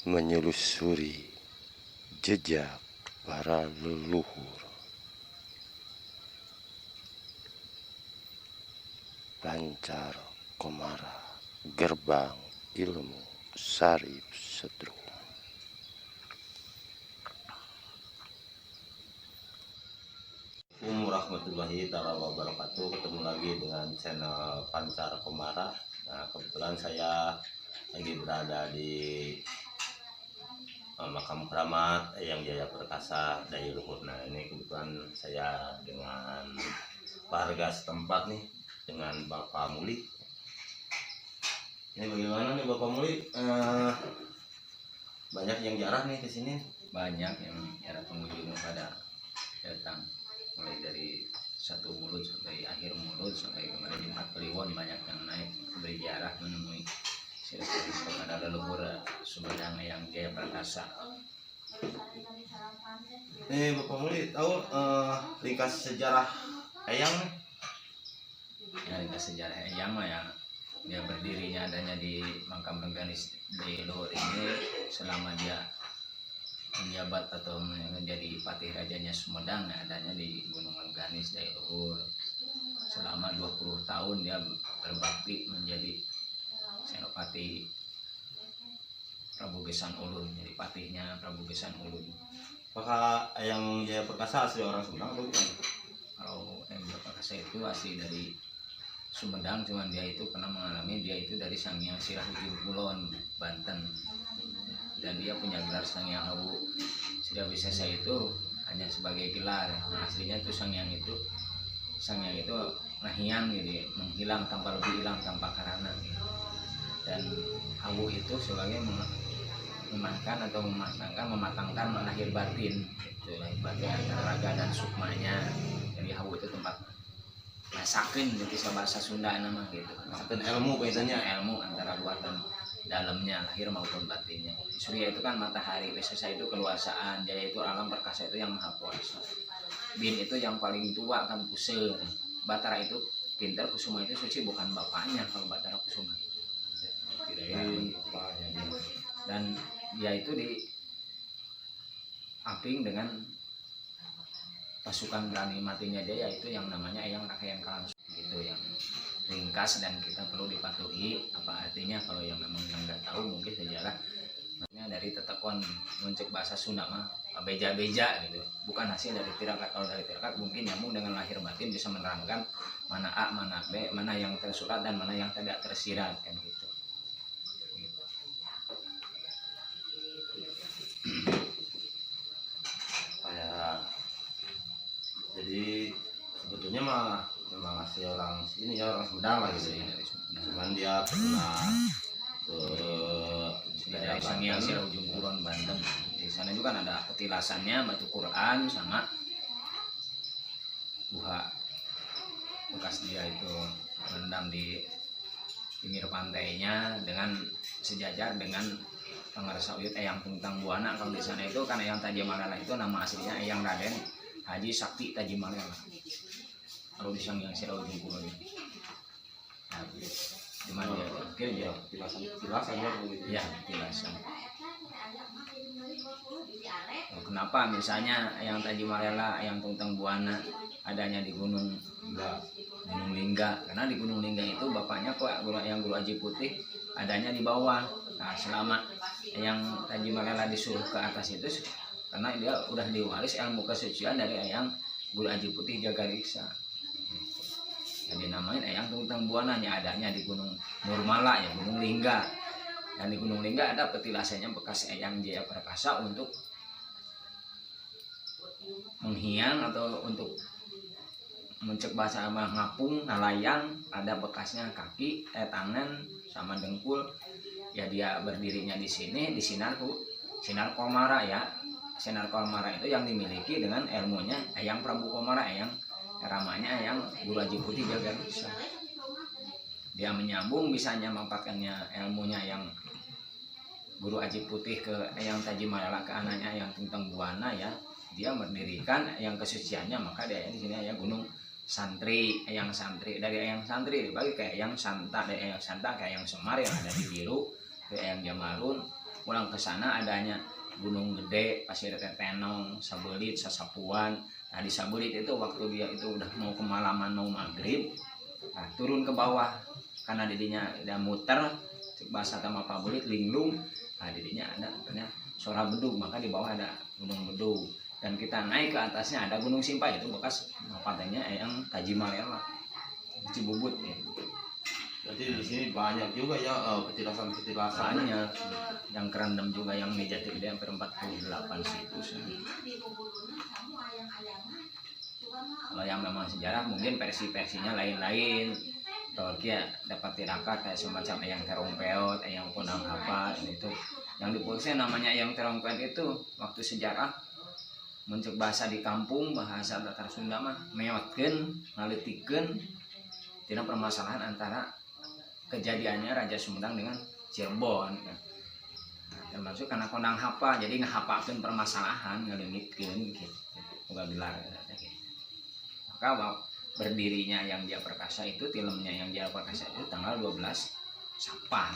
menelusuri jejak para leluhur. Pancar Komara, gerbang ilmu Sarip Setrum. Assalamualaikum warahmatullahi wabarakatuh. Ketemu lagi dengan channel Pancar Komara. Nah, kebetulan saya lagi berada di makam keramat Eyang Jaya Perkasa Daya Luhur. Nah, ini kebetulan saya dengan warga setempat nih, dengan Bapak Muli. Ini bagaimana nih Bapak Muli? Banyak yang jarah nih ke sini. Banyak yang jarah pengunjung pada datang, mulai dari satu mulut sampai akhir mulut, sampai kemarin Jumat Kliwon banyak yang naik berziarah menemui kepada leluhur Sumedang Eyang Jaya Perkasa. Bapak Muli tahu ringkas sejarah Eyang nih? Ya, ringkas sejarah Eyang mah ya, dia berdirinya adanya di makam Rengganis Daya Luhur ini selama dia menjabat atau menjadi patih rajanya Sumedang, adanya di Gunung Rengganis Daya Luhur. Selama 20 tahun dia berbakti menjadi senopati Prabu Gesan Ulun, jadi patihnya Prabu Gesan Ulun. Apakah Eyang Jaya Perkasa asli orang Sumedang atau bukan? Kalau Eyang Jaya Perkasa itu asli dari Sumedang, cuman dia itu pernah mengalami, dia itu dari Sanghyang Sirah Ujung Kulon, Banten. Dan dia punya gelar Sanghyang Awu Sirah Wisesa itu hanya sebagai gelar. Aslinya tuh Sanghyang itu nahian gitu, menghilang tanpa lebih hilang tanpa karana gitu. Dan Awu itu sebagai memakan atau mematangkan lahir batin gitu, lahir batin antara raga dan sukmanya. Jadi Awu itu tempat masakin gitu, bahasa Sunda nama gitu. Masakin ilmu biasanya, ilmu antara luar dan dalamnya, lahir maupun batinnya. Surya itu kan matahari, Wisesa itu keluasaan, Jaya itu alam, Perkasa itu yang maha kuasa. Bin itu yang paling tua kan Puseur. Batara itu pintar, Kusuma itu suci, bukan bapaknya kalau Batara Kusuma. Dan dia itu di aping dengan pasukan berani matinya dia, yaitu yang namanya Eyang Rakayang Kalang gitu, yang ringkas dan kita perlu dipatuhi. Apa artinya kalau yang memang yang nggak tahu mungkin sejarah, makanya dari tetekon muncik bahasa Sunda mah beja-beja gitu, bukan hasil dari tirakat. Kalau dari tirakat mungkin nyambung dengan lahir batin, bisa menerangkan mana A mana B, mana yang tersurat dan mana yang tidak tersirat kan gitu. Jadi sebetulnya mah memang asli orang sini ya, orang Sumedang lah gitu ya. Cuman dia pernah dari Sanghyang Sirah Ujung Kulon, Banten. Di sana juga kan ada petilasannya, batu Quran sama buha bekas dia itu rendam di pinggir pantainya dengan sejajar dengan Pangarsa Uyut Eyang Tungtang Buana. Kalau di sana itu kan Eyang Tajimalela itu nama aslinya Eyang Raden Haji Sakti Tajimalela. Kalau di Sanghyang Sirah Ujung Kulon ini, nah, cuman dia pikir dia tilasannya begitu. Ya, tilasan. Kenapa misalnya Eyang Tajimalela, Eyang Tungtang Buana adanya di Gunung Lingga? Karena di Gunung Lingga itu bapaknya kok yang Guru Aji Putih adanya di bawah. Nah, selama Eyang Tajimalela disuruh ke atas itu karena dia udah diwaris ilmu kesucian dari Eyang Guru Aji Putih Jagariksa. Jadi namain Eyang Tungtang Buana, adanya di Gunung Nurmala ya, Gunung Lingga. Dan di Gunung Lingga ada petilasannya bekas Eyang Jaya Perkasa untuk menghiang atau untuk mencek bahasa ngapung, nalayang, ada bekasnya kaki, tangan sama dengkul. Ya dia berdirinya di sini, di Sinar Komara ya. Sinar Komara itu yang dimiliki dengan ilmunya Eyang Prabu Komara, Eyang ramanya Eyang Guru Aji Putih Jagariksa. Dia menyambung, bisa memanfaatkannya ilmunya yang Guru Aji Putih ke Eyang Tajimalela, ke anaknya Eyang Tungtang Buana ya. Dia mendirikan Eyang kesuciannya, maka dia di sini ya Gunung Santri, Eyang Santri. Dari Eyang Santri dibagi ke Eyang Santa, dari Eyang Santa ke Eyang Semar yang ada di Biru, ke Eyang Jamalun, pulang ke sana adanya Gunung Gede, Pasir Tetenong, Sabelit, Sasapuan. Nah di Sabelit itu waktu dia itu udah mau kemalaman mau maghrib, nah, turun ke bawah karena didinya ada muter bahasa sama Pabulit linglung. Nah didinya ada katanya suara bedug, maka di bawah ada Gunung Bedug. Dan kita naik ke atasnya ada Gunung Simpai, itu bekas pantainya yang Tajimalela, Cibubut ya. Berarti di sini banyak juga ya petilasan-petilasan. Banyak yang kerendam juga, yang di Jati Gede hampir 48 situs. Kalau yang memang sejarah mungkin versi-versinya lain-lain. Tolkia dapat tirakat kayak semacam yang terongpeot, yang kunang apa itu. Yang di Pulse namanya yang terongpeot itu waktu sejarah muncul bahasa di kampung, bahasa Tatar Sunda mah meotkeun, ngaleutikeun tina permasalahan antara kejadiannya Raja Sumedang dengan Cirebon. Nah, termasuk karena kondang hapa, jadi ngahapakeun permasalahan, ngaleungitkeun gitu. Boga gelar gitu. Maka berdirinya Yang Jaya Perkasa itu, filmnya Yang Jaya Perkasa itu tanggal 12 Sapar.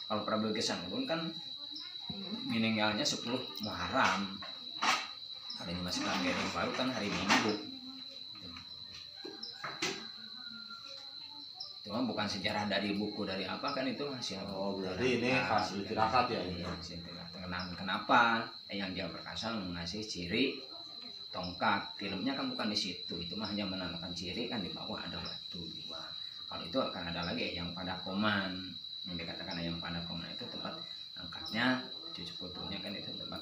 Kalau Prabu Gesan pun kan meninggalnya 10 Muharram. Hari ini masih Gereng baru kan hari Minggu. Cuma bukan sejarah dari buku dari apa kan, itu masih berarti ini hasil tirakat ya ini. Kenapa Yang Jaya Perkasa mengasih ciri tongkat? Filmnya kan bukan di situ, itu mah hanya menandakan ciri kan di bawah ada batu di bawah. Kalau itu akan ada lagi yang pada koman, yang dikatakan yang pada koman itu tempat angkatnya cucu putunya kan, itu tempat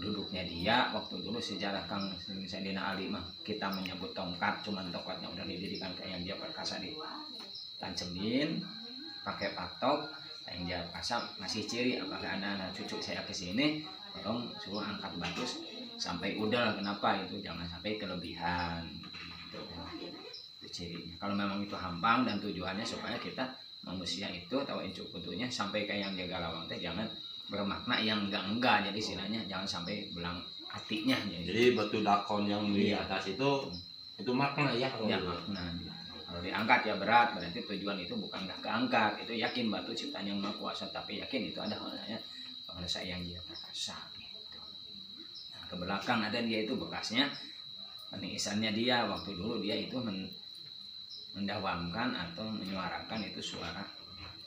duduknya dia. Waktu dulu sejarah Kang Saidina Ali mah kita menyebut tongkat, cuman tongkatnya udah didirikan kayak Yang Jaya Perkasa di tancemin pakai patok. Yang Jaya Perkasa masih ciri, apakah ada anak cucu saya ke sini tolong suruh angkat batu sampai udel, kenapa itu jangan sampai kelebihan gitu. Itu cirinya. Kalau memang itu hampang dan tujuannya supaya kita manusia itu atau incuk putunya sampai kayak yang jaga lawang teh jangan bermakna yang enggak, jadi istilahnya jangan sampai belang hatinya. Jadi batu dakon yang di atas itu makna ya kalau ya makna. Kalau diangkat ya berat, berarti tujuan itu bukan nggak keangkat, itu yakin batu ciptaan yang Maha Kuasa, tapi yakin itu ada maknanya kepada saya Yang Jaya Perkasa gitu. Nah, ke belakang ada dia itu bekasnya peniisannya dia waktu dulu dia itu mendawamkan atau menyuarakan itu suara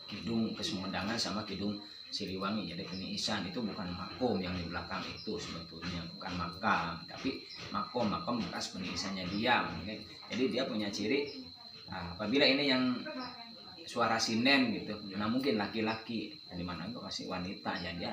kidung Kesumedangan sama kidung Siliwangi. Jadi peniisan itu bukan makom yang di belakang itu, sebetulnya bukan makam, tapi makom bekas peniisannya dia. Jadi dia punya ciri. Nah, apabila ini yang suara sinden gitu, nah mungkin laki-laki, di mana itu masih wanita ya, dia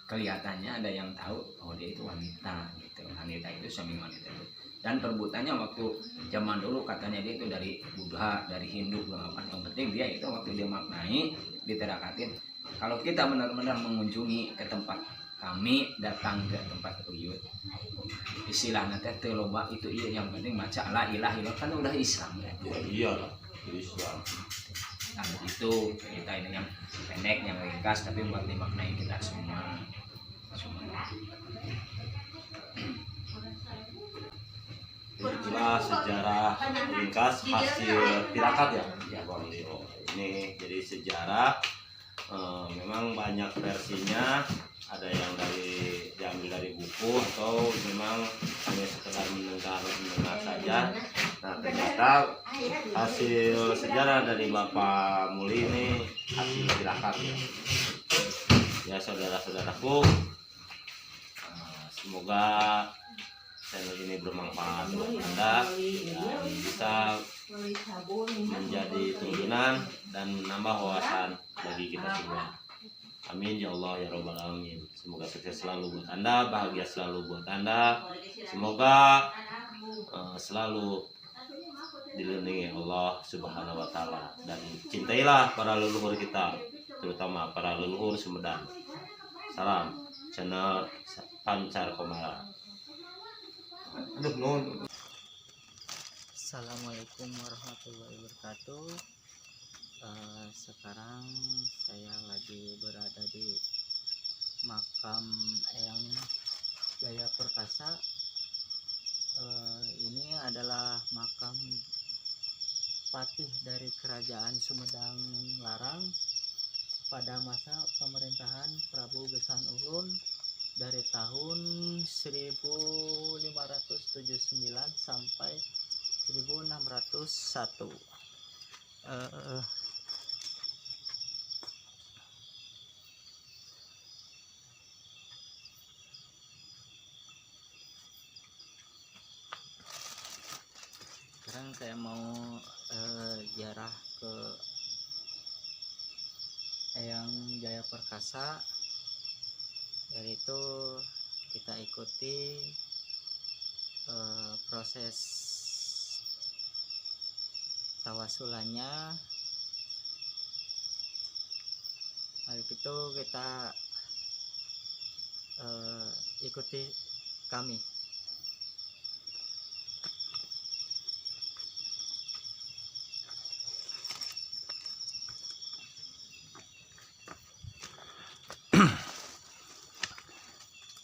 kelihatannya ada yang tahu oh dia itu wanita gitu. Wanita itu samping wanita itu. Dan perbutannya waktu zaman dulu katanya dia itu dari Buddha, dari Hindu, apa yang penting dia itu waktu dia maknai diterakatin. Kalau kita benar-benar mengunjungi ke tempat kami, datang ke tempat uyut, istilahnya teh teu loba itu iya, yang penting baca la ilaha illallah kan udah Islam ya. Iya lah, Islam. Nah begitu kita ini yang pendek, yang ringkas, tapi buat dimaknai kita semua. Itulah sejarah ringkas hasil tirakat ya. Ya Bang Leo. Ini jadi sejarah memang banyak versinya, ada yang diambil dari buku atau memang hanya sekedar mendengar saja. Nah ternyata hasil sejarah dari Bapak Muli ini hasil tirakat ya. Ya saudara-saudaraku, semoga channel ini bermanfaat buat Anda dan bisa menjadi tuntunan dan menambah wawasan bagi kita semua. Amin ya Allah ya Rabbal Alamin. Semoga sukses selalu buat Anda, bahagia selalu buat Anda. Semoga selalu dilindungi Allah Subhanahu wa taala, dan cintailah para leluhur kita, terutama para leluhur Sumedang. Salam channel Pancar Komara. Aduh nun. Assalamualaikum warahmatullahi wabarakatuh. Sekarang saya lagi berada di makam Eyang Jaya Perkasa. Ini adalah makam patih dari Kerajaan Sumedang Larang pada masa pemerintahan Prabu Gesan Ulun dari tahun 1579 sampai 1601. Eh, Sekarang saya mau ziarah ke Eyang Jaya Perkasa, yaitu kita ikuti proses tawasulannya. Mari itu kita ikuti kami.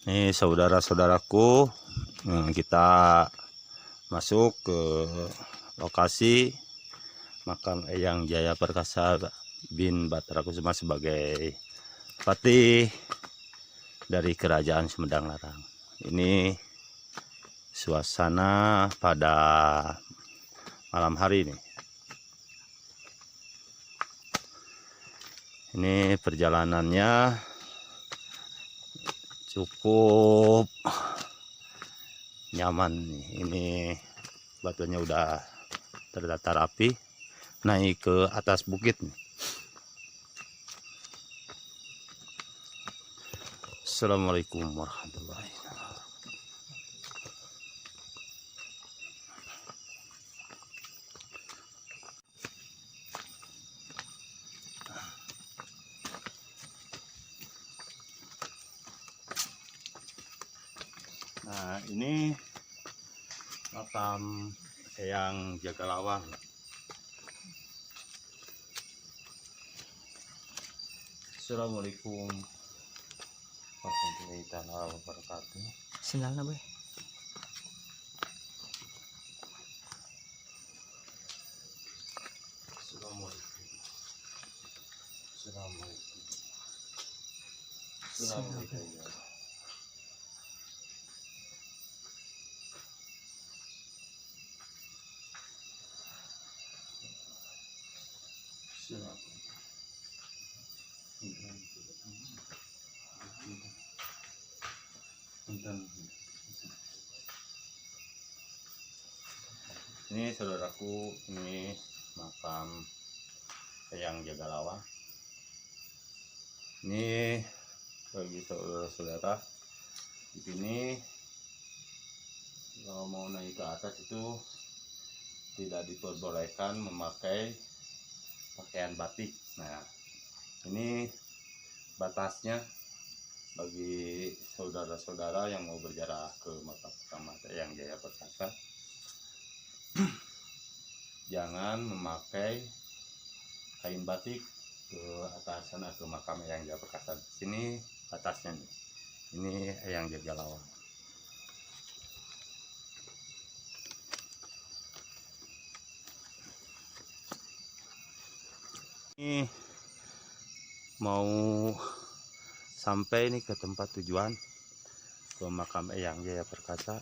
Ini saudara-saudaraku, kita masuk ke lokasi makam Eyang Jaya Perkasa bin Batara Kusuma sebagai patih dari Kerajaan Sumedang Larang. Ini suasana pada malam hari ini. Ini perjalanannya cukup nyaman nih. Ini batunya udah terdatar rapi, naik ke atas bukit nih. Assalamualaikum warahmatullahi wabarakatuh. Nah, ini makam Eyang Jagalawang. Assalamualaikum warahmatullahi wabarakatuh. Sinyalnya be. Assalamualaikum. Assalamualaikum. Assalamualaikum. Ini saudaraku, ini makam Eyang Jagalawang. Ini bagi saudara-saudara di sini kalau mau naik ke atas itu tidak diperbolehkan memakai pakaian batik. Nah, ini batasnya bagi saudara-saudara yang mau berziarah ke makam Eyang Jaya Perkasa. Jangan memakai kain batik ke atas sana ke makam Eyang Jaya Perkasa. Sini batasnya nih. Ini Eyang Jagalawang. Ini mau sampai nih ke tempat tujuan, ke makam Eyang Jaya Perkasa.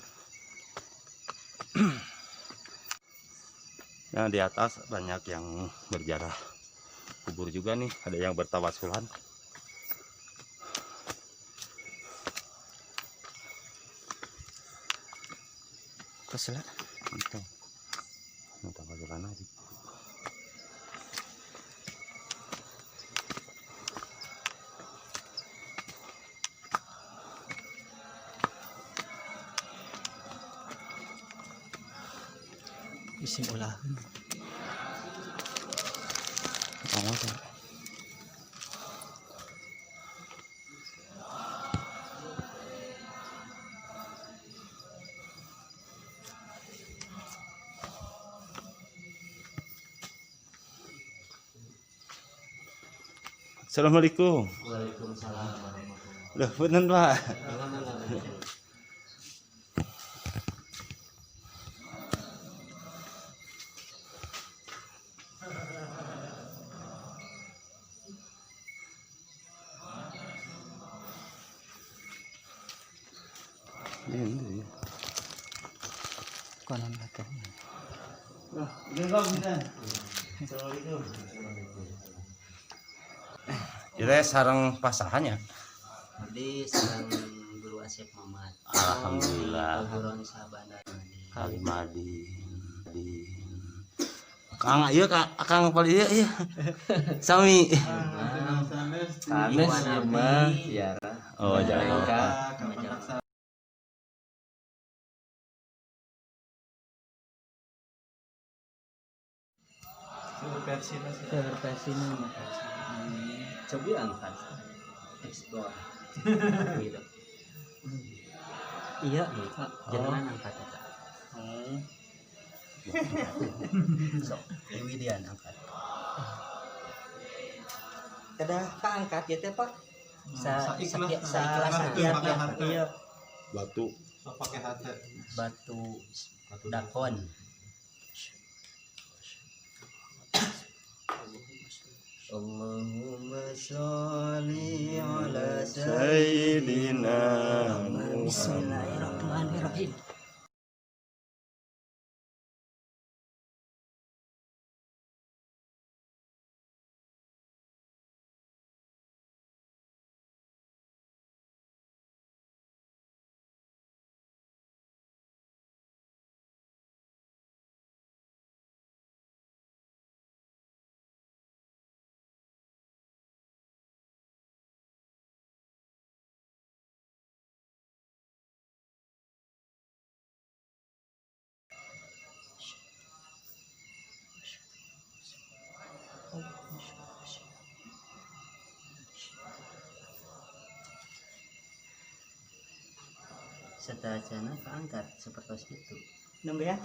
Nah, di atas banyak yang berziarah kubur juga nih, ada yang bertawasulan. Kesel. Itu. Nah, tawasulan aja. Isim ulah. Assalamualaikum. Waalaikumsalam warahmatullahi Loh, bener Pak. wabarakatuh. Ini. Konon kata. Jadi sarang pasahannya. Jadi sarang Guru Asep Muhammad. Alhamdulillah. Buron Sabana. Kalimadi. Kang ieu Kang paling ieu sami. Sanes mah ya. Oh, jangan. Versi Coba angkat. Explore. Gitu. iya. Jangan angkat eta. Sok, Widian angkat. Kada kaangkat ya teh Pak. Salah sakiat iya. Batu. Batu dakon. Allahumma sholli ala Sayyidina Bismillahirrahmanirrahim. Setelah cana keangkat seperti itu. Nembe ya.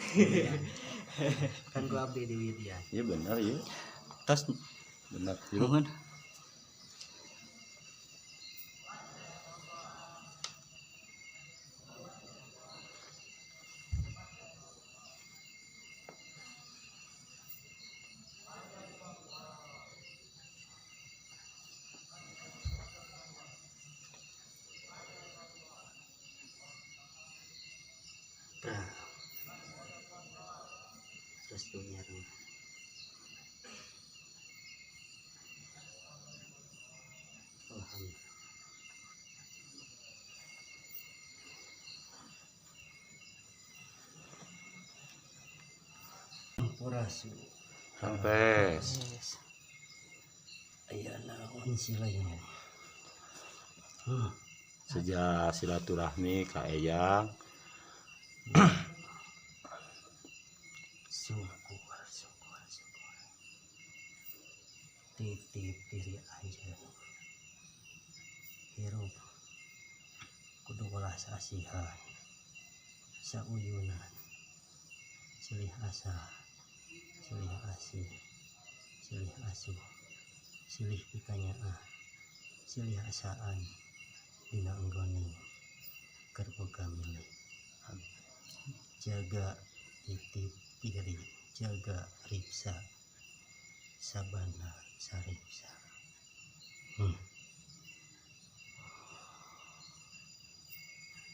Kan gua abdi di Widya. Iya benar ya. Tos Benar. nuhun. Nah. Terus dunia rumah. Alhamdulillah. Purasu. Sampes. Aya naon silanya. Sejak silaturahmi ka Eyang. Syukur. Titip diri aja. Hirup kudu welas asihan. Sauyunan. Silih asa. Silih asih. Silih asuh. Silih pikanyaan. Silih asaan. Dina enggoni. Keur boga milik. Jaga titip diri, jaga riksa, sabana sariksa.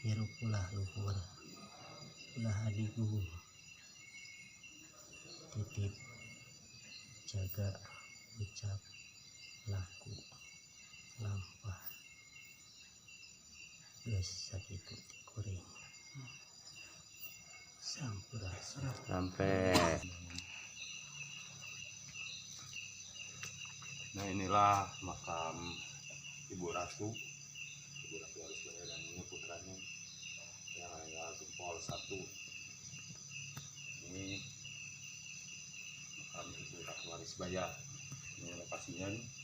Hirup ulah luhur, ulah adigu. Titip, jaga ucap, laku, lampah. Geus sakitu tikuring. Sampurasun. Sampai. Nah inilah makam Ibu Ratu Arisbaya dan ini putranya yang adalah Tumpol 1. Ini makam Ibu Ratu Arisbaya. Ini lokasinya nih.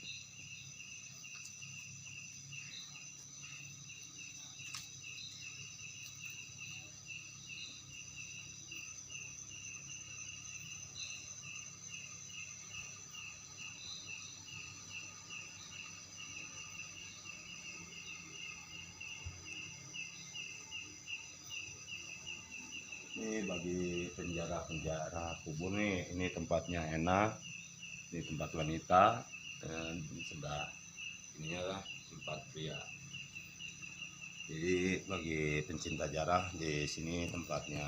Ini bagi penjara kubur nih, ini tempatnya enak, ini tempat wanita dan sebelah ininya lah tempat pria. Jadi bagi pencinta jarah, di sini tempatnya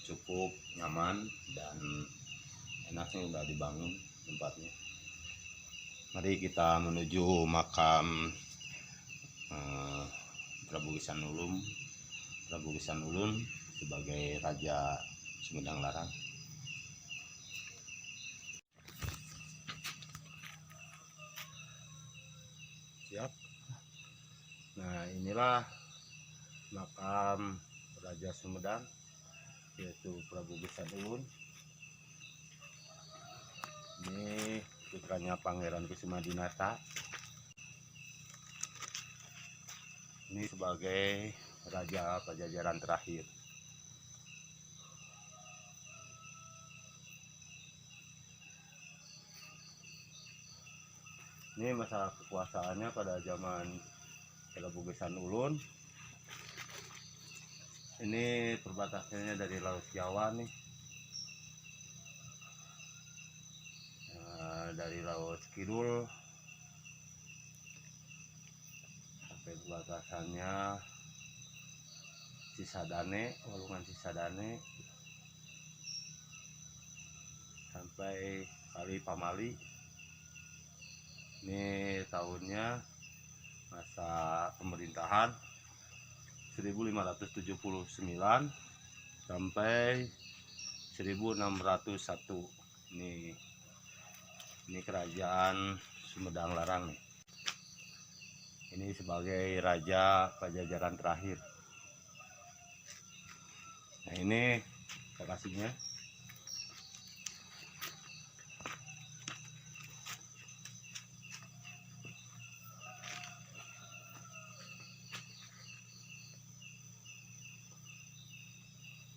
cukup nyaman dan enaknya udah dibangun tempatnya. Mari kita menuju makam Prabu Gesan Ulun sebagai Raja Sumedang Larang. Siap. Nah, inilah makam Raja Sumedang, yaitu Prabu Gesan Ulun. Ini putranya Pangeran Kusumadinata. Ini sebagai Raja Pajajaran terakhir. Ini masa kekuasaannya pada zaman Prabu Gesan Ulun. Ini perbatasannya dari Laut Jawa nih, dari Laut Kidul sampai perbatasannya Cisadane, Walungan Cisadane, sampai Kali Pamali. Ini tahunnya masa pemerintahan 1579 sampai 1601. Ini kerajaan Sumedang Larang nih. Ini sebagai Raja Pajajaran terakhir. Nah, ini lokasinya.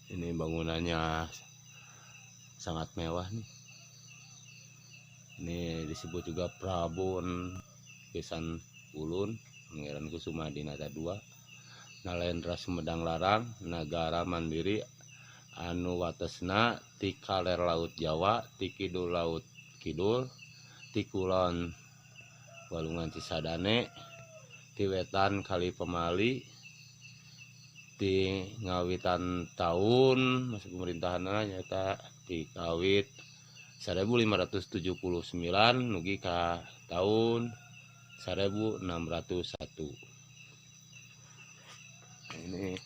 Ini bangunannya sangat mewah nih. Ini disebut juga Prabu Gesan Ulun, Pangeran Kusumadinata II, Nalendra Sumedang Larang, Nagara Mandiri anu watesna ti kaler Laut Jawa, ti kidul Laut Kidul, ti kulon Walungan Cisadane, ti wetan Kali Pemali, di ngawitan tahun masa pemerintahannya nyata di kawit 1579 nugi ka tahun 1601. Nah, ini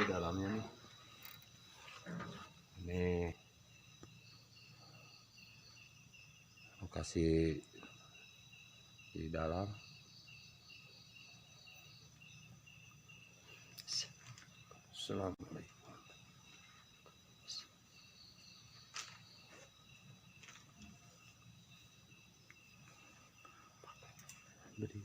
dalamnya nih. Ini lokasi di dalam. Assalamualaikum. Beri.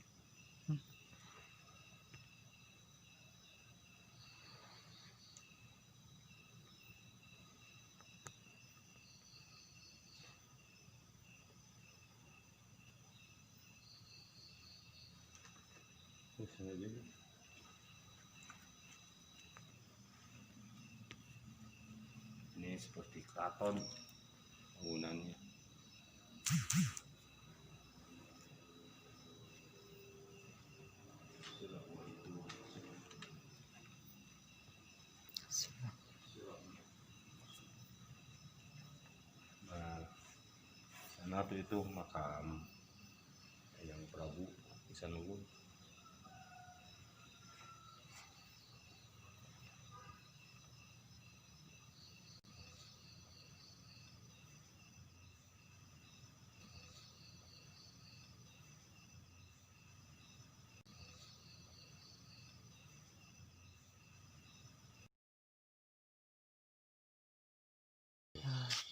Ini seperti keraton bangunannya. Nah, sana tuh itu makam yang Prabu Gesan Ulun.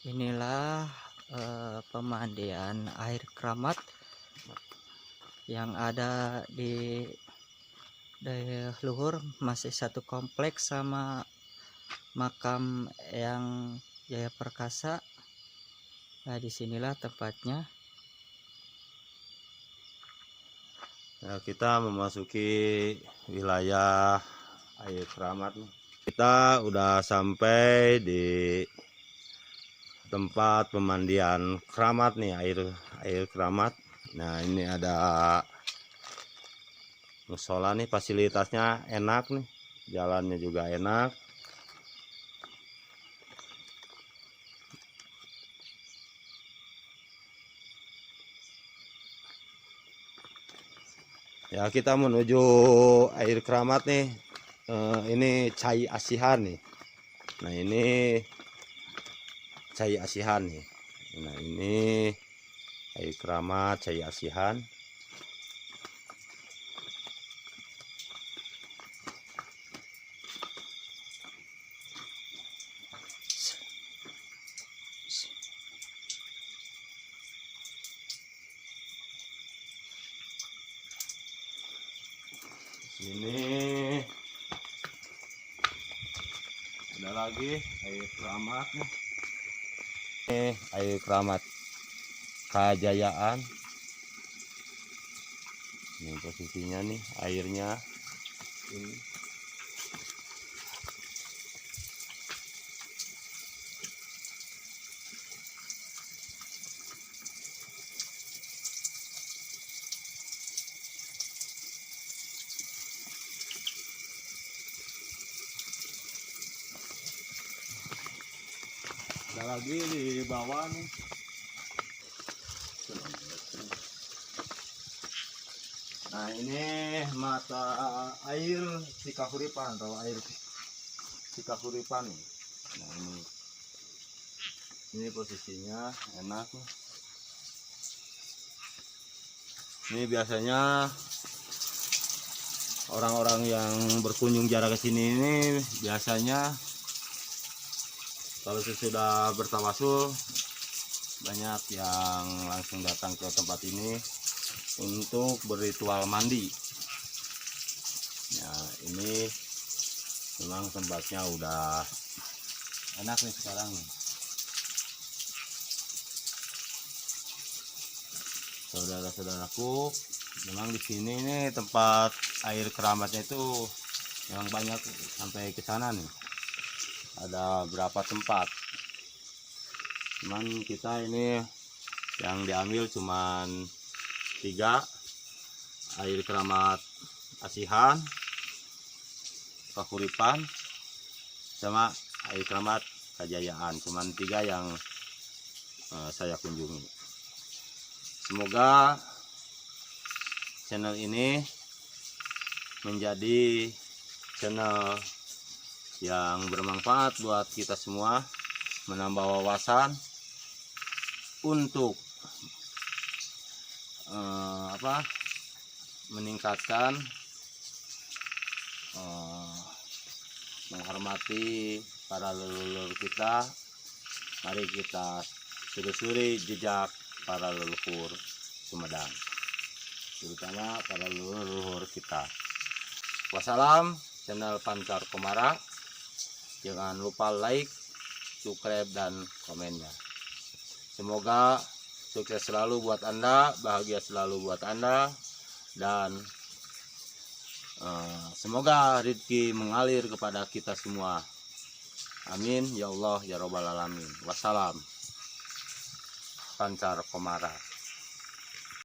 Inilah pemandian air keramat yang ada di daerah luhur, masih satu kompleks sama makam yang Jaya Perkasa. Nah, disinilah tempatnya. Ya, kita memasuki wilayah air keramat. Kita udah sampai di tempat pemandian keramat nih, air keramat. Nah, ini ada musola nih, fasilitasnya enak nih, jalannya juga enak. Ya, kita menuju air keramat nih. Ini cai asihan nih. Nah, ini cai asihan nih. Nah, ini air keramat cai asihan. Ini ada lagi air keramat nih. Ini air keramat Kajayaan. Ini posisinya nih, airnya ini. Ada lagi di bawah nih. Nah, ini mata air Cikahuripan atau air Cikahuripan nih. Nah, ini posisinya enak nih. Ini biasanya orang-orang yang berkunjung jarak ke sini ini biasanya kalau sesudah bertawasul banyak yang langsung datang ke tempat ini untuk berritual mandi. Nah, ini memang tempatnya udah enak nih sekarang nih. Saudara-saudaraku, memang di sini nih tempat air keramatnya itu memang banyak sampai ke sana nih. Ada berapa tempat, cuman kita ini yang diambil cuman 3, air keramat Asihan, Kahuripan, sama air keramat Kajayaan. Cuman 3 yang saya kunjungi. Semoga channel ini menjadi channel yang bermanfaat buat kita semua, menambah wawasan untuk meningkatkan menghormati para leluhur kita. Mari kita telusuri jejak para leluhur Sumedang, terutama para leluhur kita. Wassalam, channel Pancar Komara. Jangan lupa like, subscribe, dan komennya. Semoga sukses selalu buat Anda, bahagia selalu buat Anda, dan semoga rezeki mengalir kepada kita semua. Amin ya Allah ya Rabbal Alamin. Wassalam, Pancar Komara.